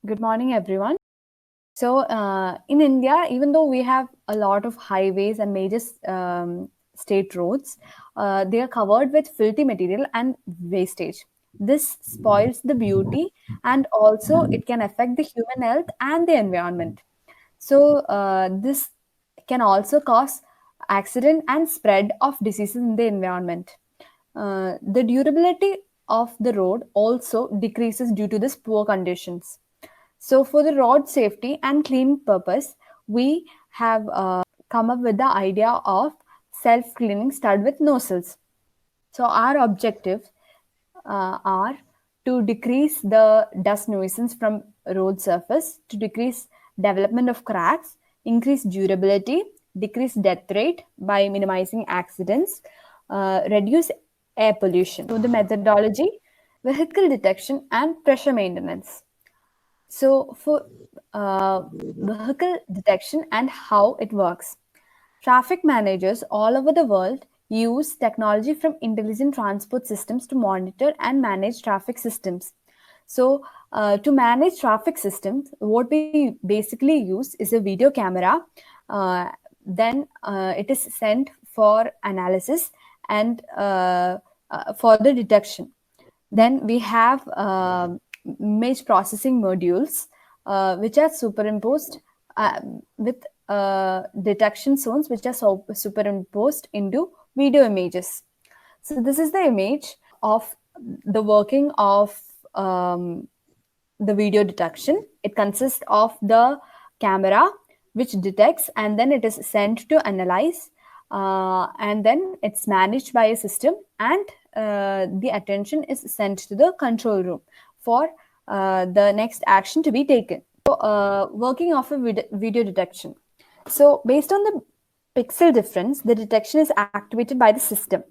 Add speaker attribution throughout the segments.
Speaker 1: Good morning, everyone. In India, even though we have a lot of highways and major state roads, they are covered with filthy material and wastage. This spoils the beauty, and also it can affect the human health and the environment. This can also cause accident and spread of diseases in the environment. The durability of the road also decreases due to this poor conditions. So, for the road safety and clean purpose, we have come up with the idea of self-cleaning stud with nozzles. So, our objectives are to decrease the dust nuisance from road surface, to decrease development of cracks, increase durability, decrease death rate by minimizing accidents, reduce air pollution. So, the methodology, vehicle detection, and pressure maintenance. So, for vehicle detection and how it works, traffic managers all over the world use technology from intelligent transport systems to monitor and manage traffic systems. To manage traffic systems, what we basically use is a video camera. Then it is sent for analysis and for the detection. Then we have image processing modules, which are superimposed uh, with detection zones, which are superimposed into video images. So this is the image of the working of um, the video detection. It consists of the camera which detects, and then it is sent to analyze, and then it's managed by a system, and the attention is sent to the control room for the next action to be taken. Working of a video detection. So based on the pixel difference, the detection is activated by the system.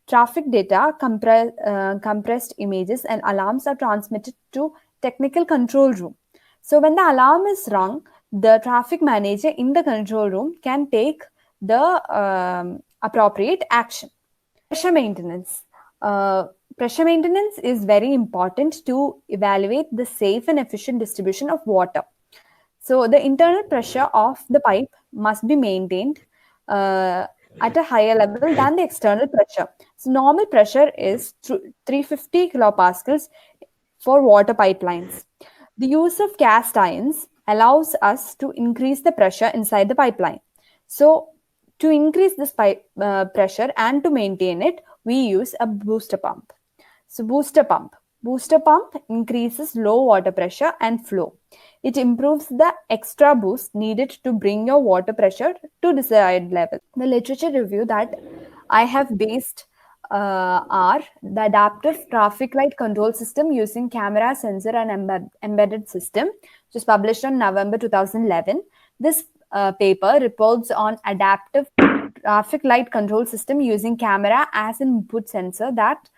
Speaker 1: Traffic data, compressed images, and alarms are transmitted to technical control room. So when the alarm is rung, the traffic manager in the control room can take the appropriate action. Pressure maintenance. Pressure maintenance is very important to evaluate the safe and efficient distribution of water. So the internal pressure of the pipe must be maintained at a higher level than the external pressure. So normal pressure is 350 kilopascals for water pipelines. The use of cast irons allows us to increase the pressure inside the pipeline. So to increase this pipe pressure and to maintain it, we use a booster pump. So booster pump increases low water pressure and flow. It improves the extra boost needed to bring your water pressure to desired level. The literature review that I have based are the adaptive traffic light control system using camera, sensor, and embedded system, which was published on November 2011. This paper reports on adaptive traffic light control system using camera as an input sensor that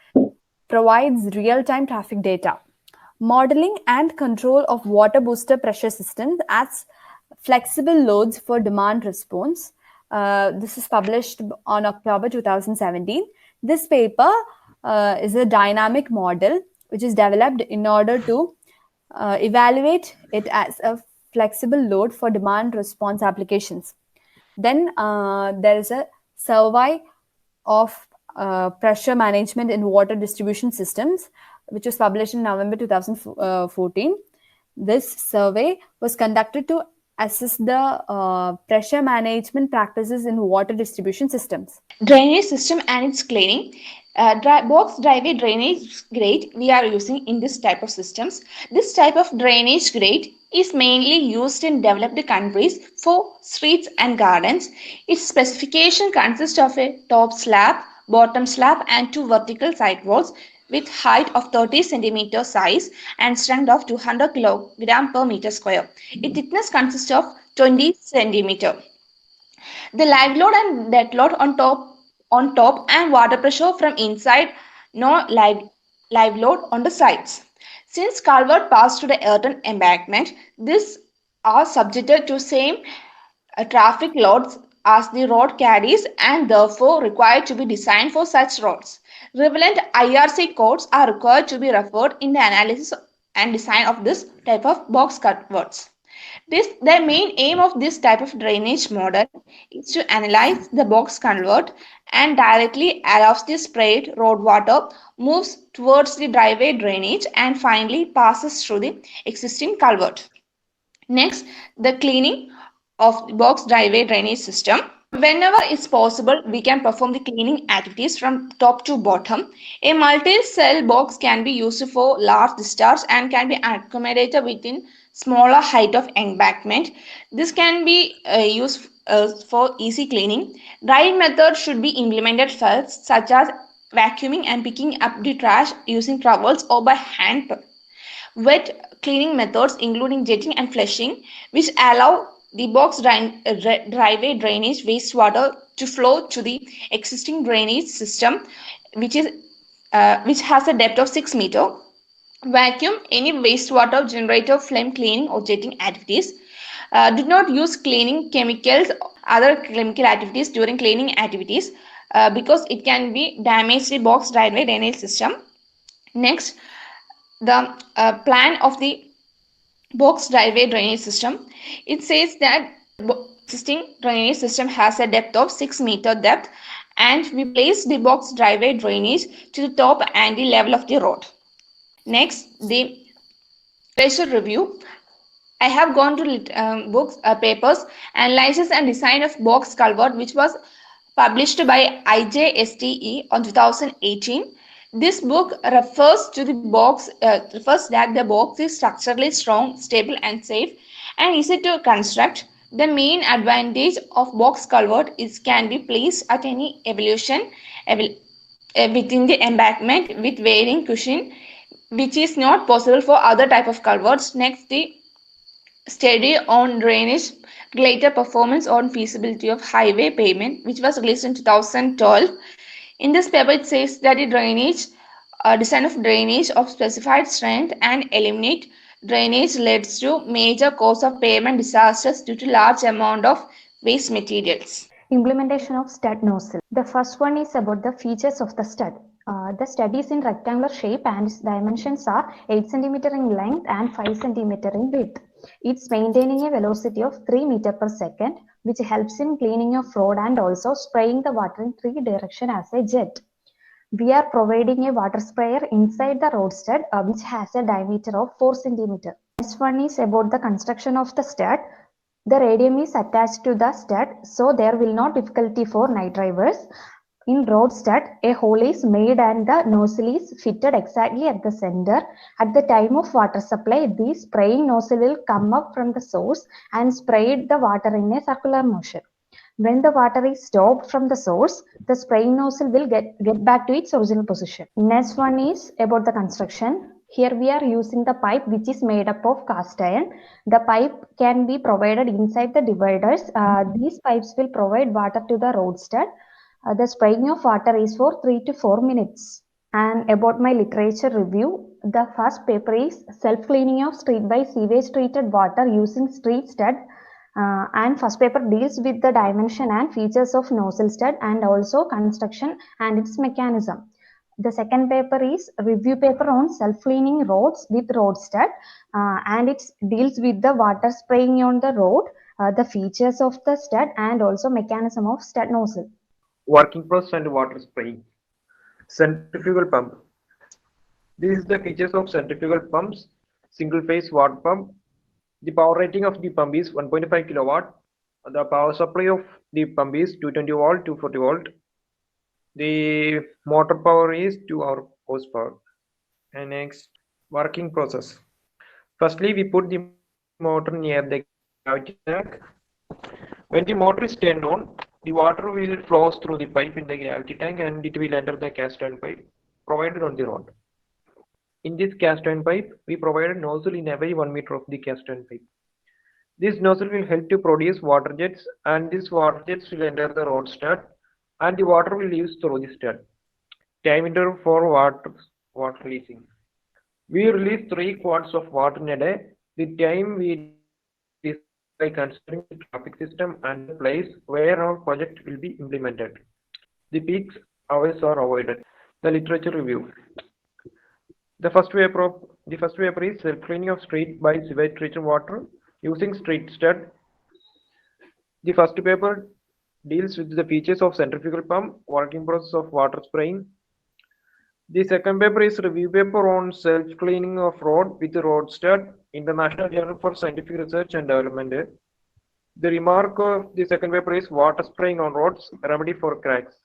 Speaker 1: provides real-time traffic data. Modeling and control of water booster pressure systems as flexible loads for demand response. This is published on October 2017. This paper is a dynamic model which is developed in order to evaluate it as a flexible load for demand response applications. Then there is a survey of pressure management in water distribution systems, which was published in November 2014. This survey was conducted to assess the pressure management practices in water distribution systems.
Speaker 2: Drainage system and its cleaning. Box driveway drainage grate we are using in this type of systems. This type of drainage grate is mainly used in developed countries for streets and gardens. Its specification consists of a top slab, bottom slab, and two vertical sidewalls with height of 30 centimeter size and strength of 200 kilogram per meter square. Its thickness consists of 20 centimeter. The live load and dead load on top and water pressure from inside, no live load on the sides. Since culvert passed to the earthen embankment, these are subjected to same traffic loads as the road carries and therefore required to be designed for such roads. Relevant IRC codes are required to be referred in the and design of this type of box culverts. The main aim of this type of drainage model is to analyze the box culvert and directly allows the sprayed road water moves towards the driveway drainage and finally passes through the existing culvert. Next, the cleaning of the box driveway drainage system. Whenever it's possible, we can perform the cleaning activities from top to bottom. A multi-cell box can be used for large discharge and can be accommodated within smaller height of embankment. This can be used for easy cleaning. Drying methods should be implemented first, such as vacuuming and picking up the trash using trowels or by hand. Wet cleaning methods including jetting and flushing, which allow the driveway drainage wastewater to flow to the existing drainage system, which has a depth of 6 meters. Vacuum any wastewater generator, flame cleaning or jetting activities. Do not use cleaning chemicals, other chemical activities during cleaning activities because it can be damage the box driveway drainage system. Next, the plan of the box driveway drainage system. It says that existing drainage system has a depth of 6 meter depth, and we place the box driveway drainage to the top and the level of the road. Next, the literature review. I have gone to books, papers, analysis and design of box culvert, which was published by IJSTE on 2018. This book refers that the box is structurally strong, stable, and safe, and easy to construct. The main advantage of box culvert is can be placed at any elevation within the embankment with varying cushion, which is not possible for other type of culverts. Next, the study on drainage, greater performance on feasibility of highway pavement, which was released in 2012. In this paper, it says that the design of drainage of specified strength and eliminate drainage leads to major cause of pavement disasters due to large amount of waste materials.
Speaker 3: Implementation of stud nozzle. The first one is about the features of the stud. The stud is in rectangular shape and its dimensions are 8 cm in length and 5 cm in width. It's maintaining a velocity of 3 meters per second, which helps in cleaning of road and also spraying the water in 3 directions as a jet. We are providing a water sprayer inside the road stud, which has a diameter of 4 cm. Next one is about the construction of the stud. The radium is attached to the stud, so there will not difficulty for night drivers. In road stud, a hole is made and the nozzle is fitted exactly at the center. At the time of water supply, the spraying nozzle will come up from the source and spray the water in a circular motion. When the water is stopped from the source, the spraying nozzle will get back to its original position. Next one is about the construction. Here we are using the pipe which is made up of cast iron. The pipe can be provided inside the dividers. These pipes will provide water to the road stud. The spraying of water is for 3 to 4 minutes. And about my literature review, the first paper is self-cleaning of street by sewage treated water using street stud. And first paper deals with the dimension and features of nozzle stud and also construction and its mechanism. The second paper is review paper on self-cleaning roads with road stud, and it deals with the water spraying on the road, the features of the stud and also mechanism of stud nozzle.
Speaker 4: Working process and water spraying. Centrifugal pump. This is the features of centrifugal pumps. Single phase water pump. The power rating of the pump is 1.5 kilowatt. The power supply of the pump is 220 volt, 240 volt. The motor power is 2 horsepower. And next, working process. Firstly, we put the motor near the gravity tank. When the motor is turned on, the water will flow through the pipe in the gravity tank and it will enter the cast iron pipe provided on the road. In this cast iron pipe, we provide a nozzle in every 1 meter of the cast iron pipe. This nozzle will help to produce water jets, and these water jets will enter the road stud, and the water will leave through the stud. Diameter for water releasing. We release 3 quarts of water in a day. The time we decide by considering the traffic system and the place where our project will be implemented. The peak hours are avoided. The literature review. The first paper is self-cleaning of street by sewage treated water using street stud. The first paper deals with the features of centrifugal pump, working process of water spraying. The second paper is review paper on self-cleaning of road with road stud, International Journal for Scientific Research and Development. The remark of the second paper is water spraying on roads, remedy for cracks.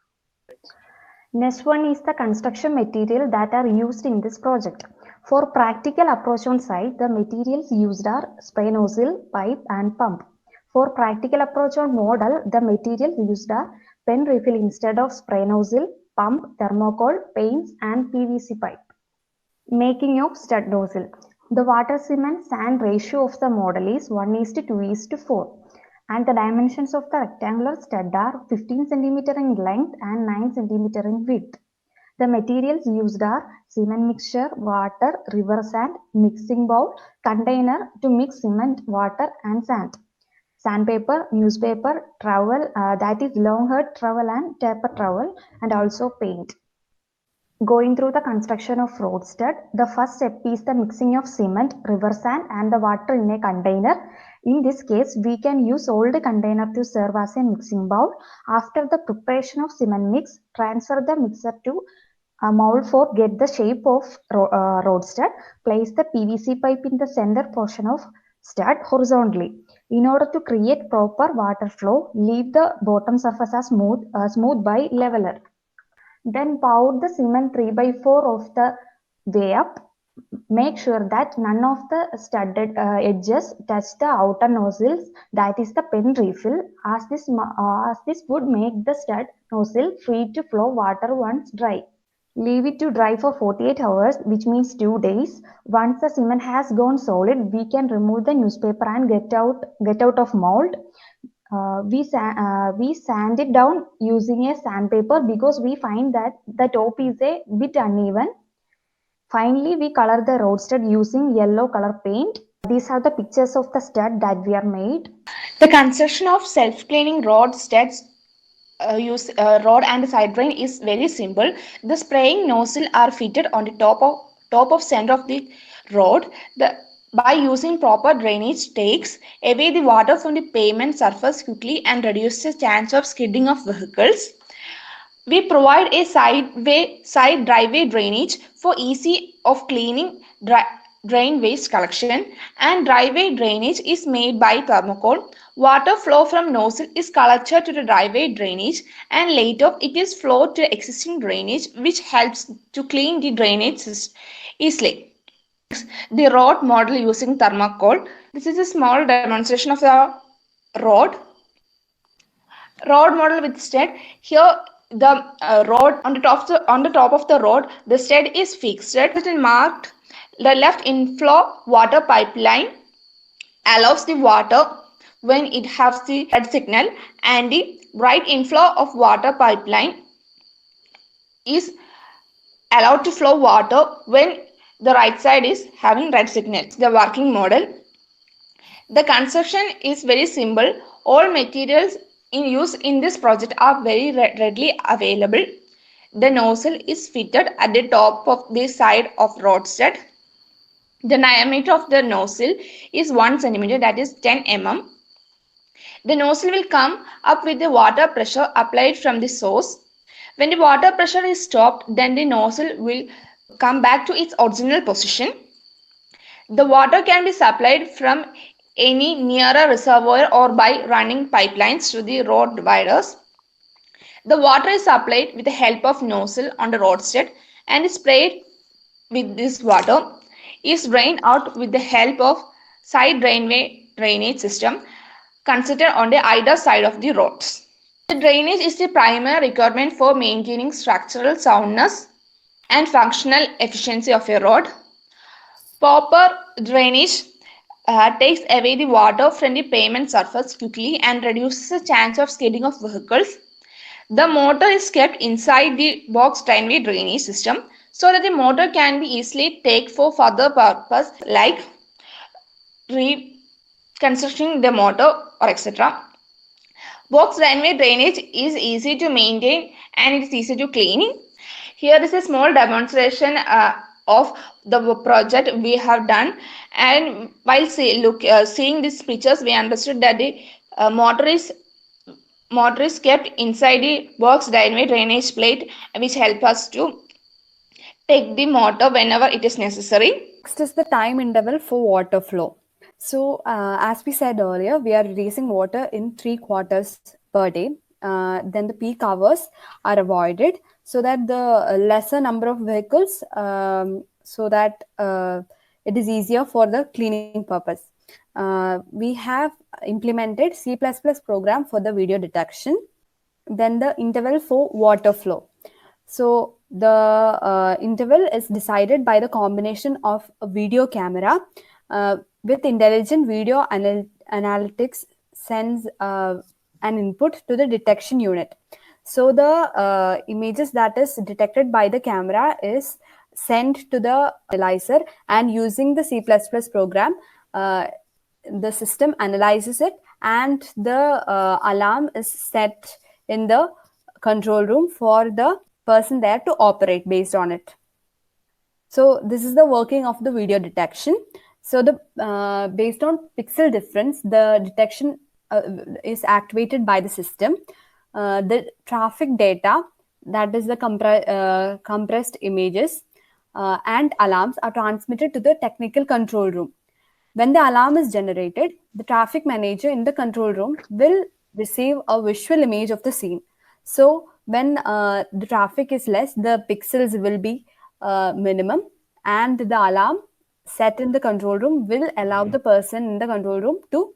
Speaker 3: Next one is the construction material that are used in this project. For practical approach on site, the materials used are spray nozzle, pipe and pump. For practical approach on model, the materials used are pen refill instead of spray nozzle, pump, thermocol, paints and PVC pipe. Making of stud nozzle. The water cement sand ratio of the model is 1:2:4 and the dimensions of the rectangular stud are 15 cm in length and 9 cm in width. The materials used are cement mixture, water, river sand, mixing bowl, container to mix cement, water and sand. Sandpaper, newspaper, trowel, that is long haired trowel and taper trowel, and also paint. Going through the construction of road stud, the first step is the mixing of cement, river sand and the water in a container. In this case, we can use old container to serve as a mixing bowl. After the preparation of cement mix, transfer the mixer to a mold for get the shape of road stud. Place the PVC pipe in the center portion of stud horizontally. In order to create proper water flow, leave the bottom surface as smooth by leveler. Then pour the cement 3/4 of the way up. Make sure that none of the studded edges touch the outer nozzles, that is the pen refill, as this would make the stud nozzle free to flow water once dry. Leave it to dry for 48 hours, which means 2 days. Once the cement has gone solid, we can remove the newspaper and get out of mold. We sand it down using a sandpaper because we find that the top is a bit uneven. Finally, we color the road stud using yellow color paint. These are the pictures of the stud that we are made.
Speaker 2: The construction of self-cleaning road studs use rod and side drain is very simple. The spraying nozzle are fitted on the top of center of the road. By using proper drainage takes away the water from the pavement surface quickly and reduces the chance of skidding of vehicles. We provide a side driveway drainage for easy of cleaning drain waste collection, and driveway drainage is made by thermocol. Water flow from nozzle is collected to the driveway drainage and later it is flowed to existing drainage, which helps to clean the drainage easily. The rod model using thermocol. This is a small demonstration of the rod model with stud. Here the rod on the top of the rod, the stud is fixed. It is marked. The left inflow water pipeline allows the water when it has the red signal, and the right inflow of water pipeline is allowed to flow water when the right side is having red signal. The working model. The construction is very simple. All materials in use in this project are very readily available. The nozzle is fitted at the top of the side of road stud. The diameter of the nozzle is 1 cm, that is 10 mm. The nozzle will come up with the water pressure applied from the source. When the water pressure is stopped, then the nozzle will come back to its original position. The water can be supplied from any nearer reservoir or by running pipelines to the road dividers. The water is supplied with the help of nozzle on the road stud and is sprayed with this water is drained out with the help of side drainage system considered on the either side of the roads. The drainage is the primary requirement for maintaining structural soundness and functional efficiency of a road. Proper drainage takes away the water from the pavement surface quickly and reduces the chance of skidding of vehicles. The motor is kept inside the box drainage system so that the motor can be easily taken for further purpose like reconstructing the motor or etc. Box drainage is easy to maintain and it is easy to clean. Here is a small demonstration of the project we have done. And while seeing these pictures, we understood that the motor is kept inside the box drainage plate, which help us to take the motor whenever it is necessary.
Speaker 1: Next is the time interval for water flow. So, as we said earlier, we are releasing water in 3 quarters per day. Then the peak hours are avoided so that the lesser number of vehicles, so that it is easier for the cleaning purpose. We have implemented C++ program for the video detection. Then the interval for water flow. So the interval is decided by the combination of a video camera with intelligent video analytics sends an input to the detection unit. So the images that is detected by the camera is sent to the analyzer, and using the C++ program, the system analyzes it, and the alarm is set in the control room for the person there to operate based on it. So this is the working of the video detection. So the based on pixel difference, the detection is activated by the system. The traffic data, that is the compressed images and alarms, are transmitted to the technical control room. When the alarm is generated, the traffic manager in the control room will receive a visual image of the scene. So when the traffic is less, the pixels will be minimum, and the alarm set in the control room will allow the person in the control room to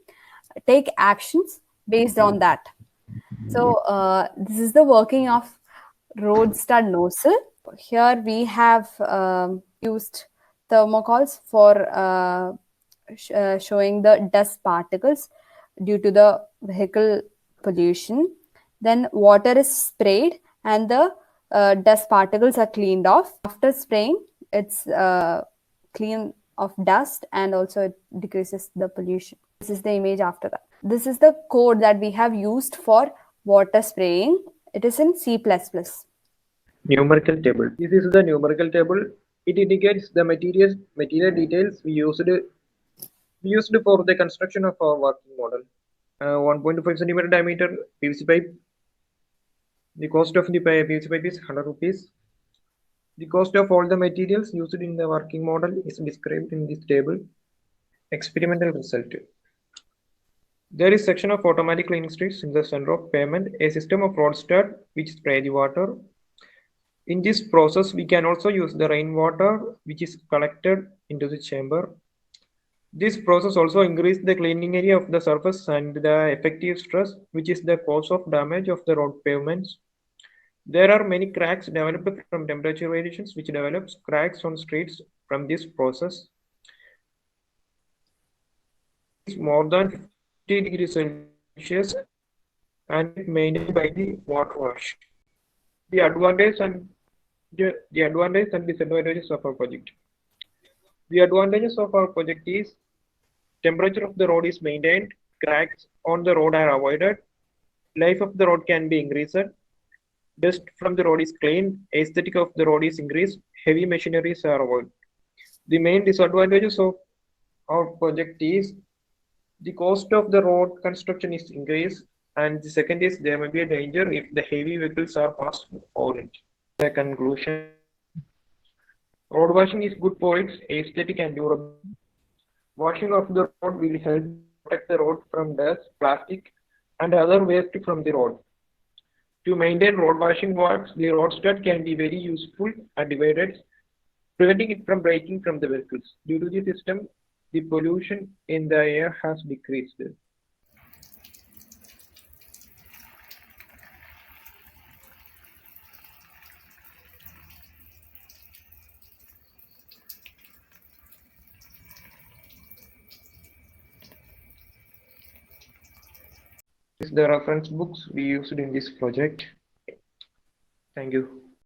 Speaker 1: take actions based on that. So this is the working of Roadstar nozzle. Here we have used thermocols for showing the dust particles due to the vehicle pollution. Then water is sprayed and the dust particles are cleaned off. After spraying, it's clean of dust, and also it decreases the pollution. This is the image after that. This is the code that we have used for water spraying. It is in C++.
Speaker 4: Numerical table. This is the numerical table. It indicates the material details we used for the construction of our working model. 1.5 centimeter diameter PVC pipe. The cost of the PVC pipe is 100 rupees. The cost of all the materials used in the working model is described in this table. Experimental result. There is section of automatic cleaning strips in the center of pavement, a system of Roadstar which spray the water. In this process, we can also use the rainwater which is collected into the chamber. This process also increases the cleaning area of the surface and the effective stress, which is the cause of damage of the road pavements. There are many cracks developed from temperature variations, which develops cracks on streets from this process. It's more than 50 degrees Celsius and maintained by the water wash. The advantages and disadvantages of our project. The advantages of our project is temperature of the road is maintained, cracks on the road are avoided, life of the road can be increased, dust from the road is cleaned, aesthetic of the road is increased, heavy machineries are avoided. The main disadvantages of our project is the cost of the road construction is increased, and the second is there may be a danger if the heavy vehicles are passed over it. The conclusion: road washing is good for its aesthetic and durability. Washing of the road will help protect the road from dust, plastic, and other waste from the road. To maintain road washing works, the Roadstar can be very useful at dividers, preventing it from breaking from the vehicles. Due to the system, the pollution in the air has decreased. This is the reference books we used in this project. Thank you.